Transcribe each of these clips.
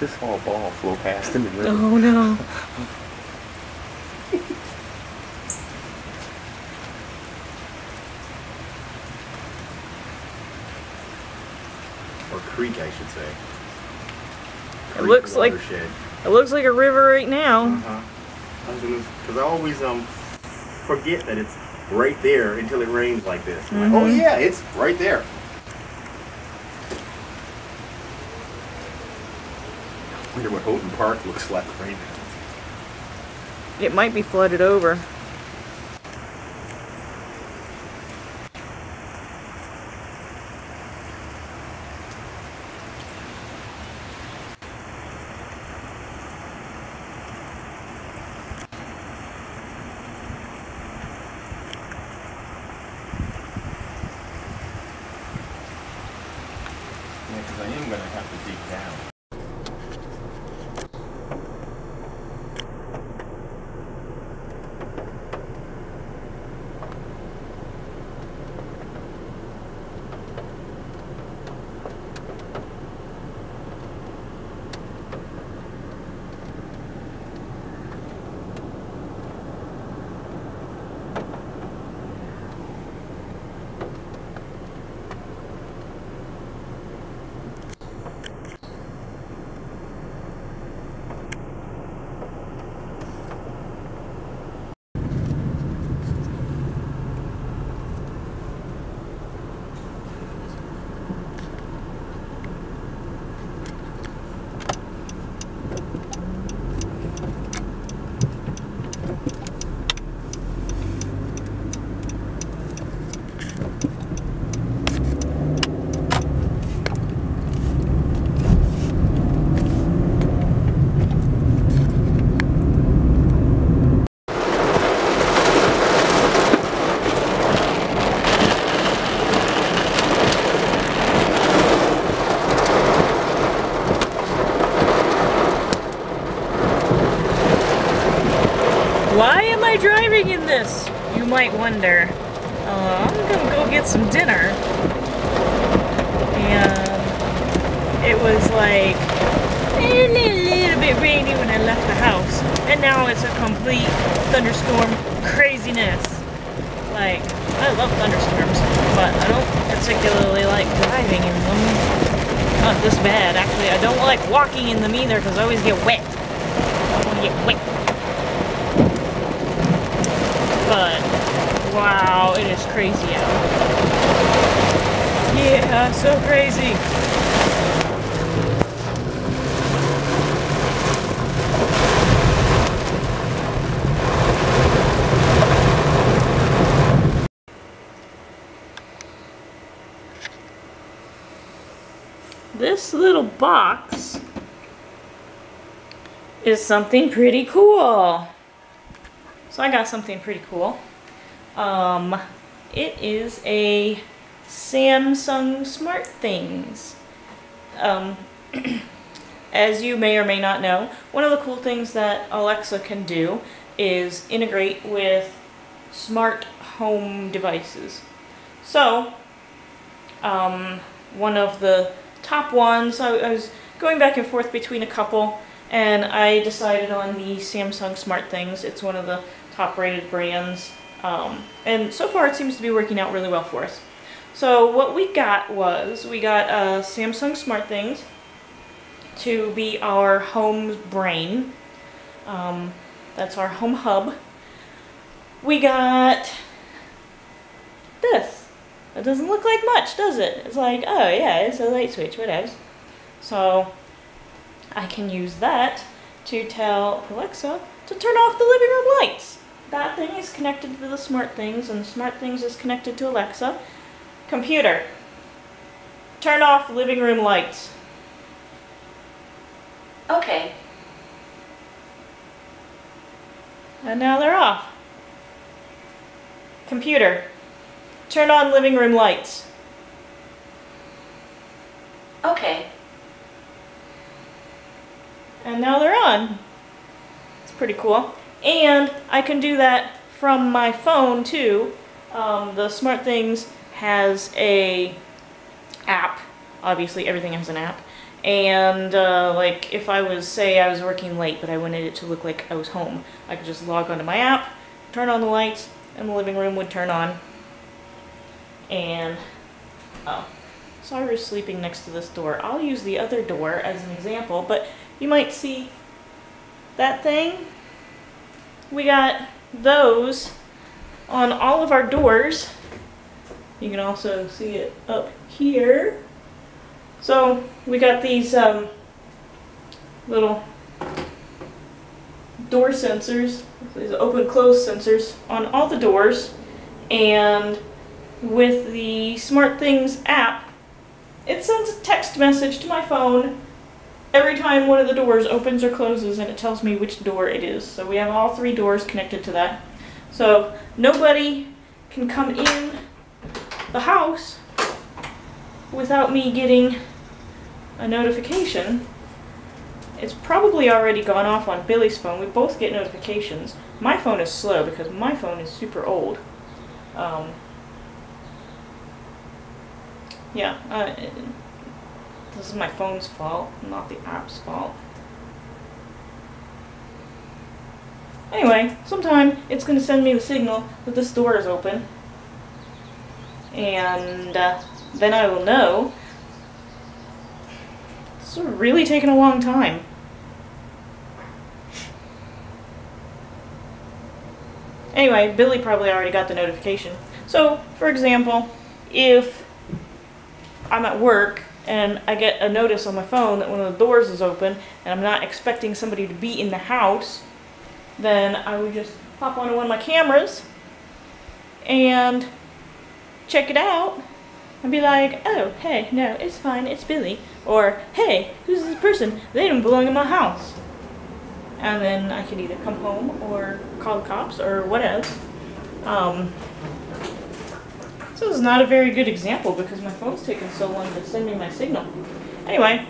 just saw a ball flow past in the river. Oh no. Or creek, I should say. It looks like a river right now. Because I always forget that it's right there until it rains like this. Like, oh yeah, it's right there. I wonder what Houghton Park looks like right now. It might be flooded over. Yeah, because I am going to have to dig down. Why am I driving in this? You might wonder. I'm gonna go get some dinner. And it was like a little bit rainy when I left the house. And now it's a complete thunderstorm craziness. Like, I love thunderstorms, but I don't particularly like driving in them. Not this bad, actually. I don't like walking in them either because I always get wet. I want to get wet. But, wow, it is crazy out. Yeah, so crazy. This little box is something pretty cool. So I got something pretty cool. It is a Samsung SmartThings. As you may or may not know, one of the cool things that Alexa can do is integrate with smart home devices. So, one of the top ones, I was going back and forth between a couple, and I decided on the Samsung SmartThings. It's one of the top rated brands, and so far it seems to be working out really well for us. So what we got was, we got Samsung SmartThings to be our home brain. That's our home hub. We got this. It doesn't look like much, does it? It's like, oh yeah, it's a light switch, whatever. So I can use that to tell Alexa to turn off the living room lights. That thing is connected to the SmartThings, and the SmartThings is connected to Alexa. Computer, turn off living room lights. Okay. And now they're off. Computer, turn on living room lights. Okay. And now they're on. It's pretty cool. And I can do that from my phone too. The SmartThings has a app. Obviously everything has an app. And like if I was, say I was working late, but I wanted it to look like I was home, I could just log onto my app, turn on the lights, and the living room would turn on. And, oh, Cyrus sleeping next to this door. I'll use the other door as an example, but you might see that thing. We got those on all of our doors. You can also see it up here. So we got these little door sensors, these open-close sensors on all the doors, and with the SmartThings app, it sends a text message to my phone every time one of the doors opens or closes, and it tells me which door it is. So we have all 3 doors connected to that. So nobody can come in the house without me getting a notification. It's probably already gone off on Billy's phone. We both get notifications. My phone is slow because my phone is super old. Yeah, this is my phone's fault, not the app's fault. Anyway, sometime it's going to send me the signal that this door is open. And then I will know. This is really taking a long time. Anyway, Billy probably already got the notification. So, for example, if I'm at work and I get a notice on my phone that one of the doors is open and I'm not expecting somebody to be in the house, then I would just hop onto one of my cameras and check it out and be like, oh, hey, no, it's fine, it's Billy. Or, hey, who's this person? They don't belong in my house. And then I could either come home or call the cops or what else. This is not a very good example because my phone's taking so long to send me my signal. Anyway,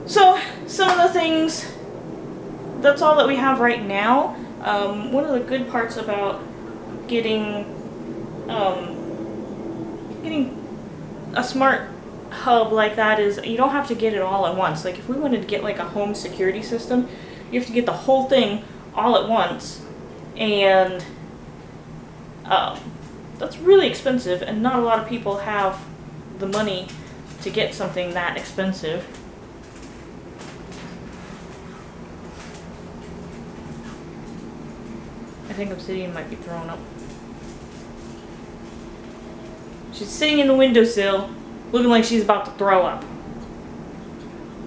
so some of the things, that's all that we have right now. One of the good parts about getting a smart hub like that is you don't have to get it all at once. Like if we wanted to get like a home security system, you have to get the whole thing all at once, and that's really expensive, and not a lot of people have the money to get something that expensive. I think Obsidian might be throwing up. She's sitting in the windowsill, looking like she's about to throw up.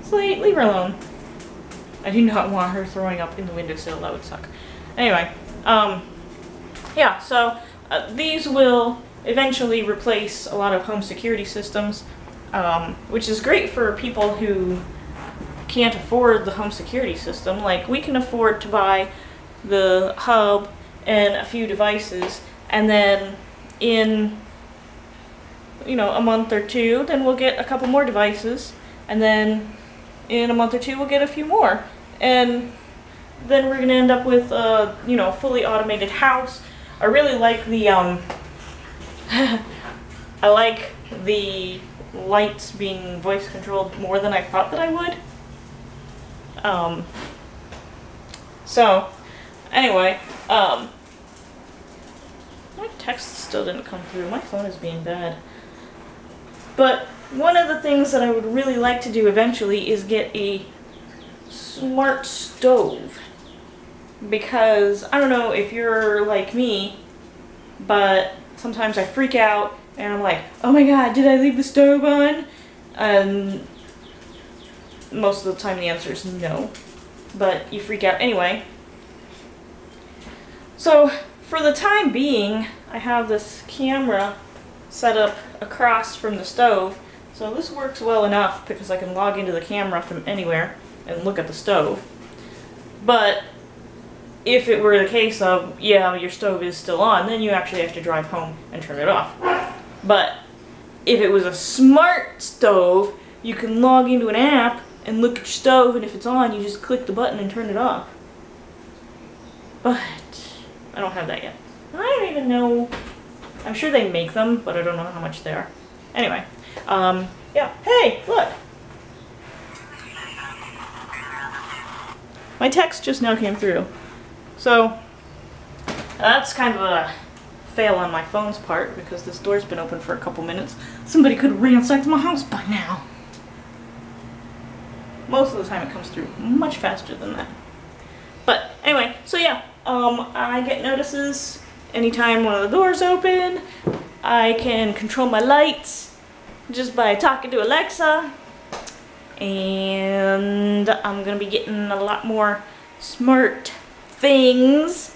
Slate, leave her alone. I do not want her throwing up in the windowsill, that would suck. Anyway, yeah, so these will eventually replace a lot of home security systems, which is great for people who can't afford the home security system. Like, we can afford to buy the hub and a few devices, and then in, you know, a month or two, then we'll get a couple more devices, and then in a month or two we'll get a few more, and then we're gonna end up with a, you know, fully automated house. I really like the I like the lights being voice controlled more than I thought that I would. So anyway, my text still didn't come through. My phone is being bad. But one of the things that I would really like to do eventually is get a smart stove. Because, I don't know if you're like me, but sometimes I freak out and I'm like, oh my god, did I leave the stove on? And most of the time the answer is no. But you freak out anyway. So, for the time being, I have this camera set up across from the stove. So this works well enough because I can log into the camera from anywhere and look at the stove. But if it were the case of, yeah, your stove is still on, then you actually have to drive home and turn it off. But if it was a smart stove, you can log into an app and look at your stove, and if it's on, you just click the button and turn it off. But I don't have that yet. I don't even know. I'm sure they make them, but I don't know how much they are. Anyway, yeah. Hey, look. My text just now came through. So, that's kind of a fail on my phone's part because this door's been open for a couple minutes. Somebody could have ransacked my house by now. Most of the time it comes through much faster than that. But anyway, so yeah, I get notices anytime one of the doors open. I can control my lights just by talking to Alexa. And I'm gonna be getting a lot more smart things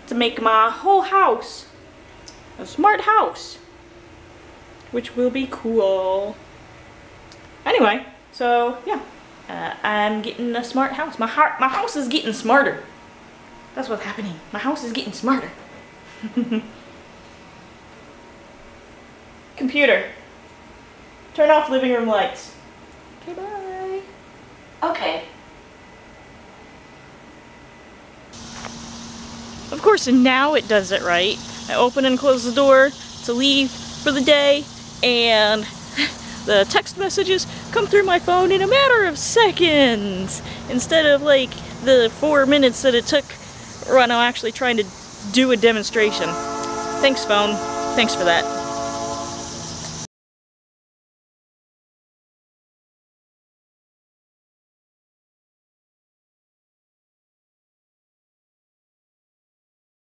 to make my whole house a smart house, which will be cool. Anyway, so yeah, I'm getting a smart house. My house is getting smarter. That's what's happening. My house is getting smarter. Computer, turn off living room lights. Okay, bye. Okay. Of course, now it does it right. I open and close the door to leave for the day, and the text messages come through my phone in a matter of seconds, instead of like the 4 minutes that it took when I'm actually trying to do a demonstration. Thanks, phone. Thanks for that.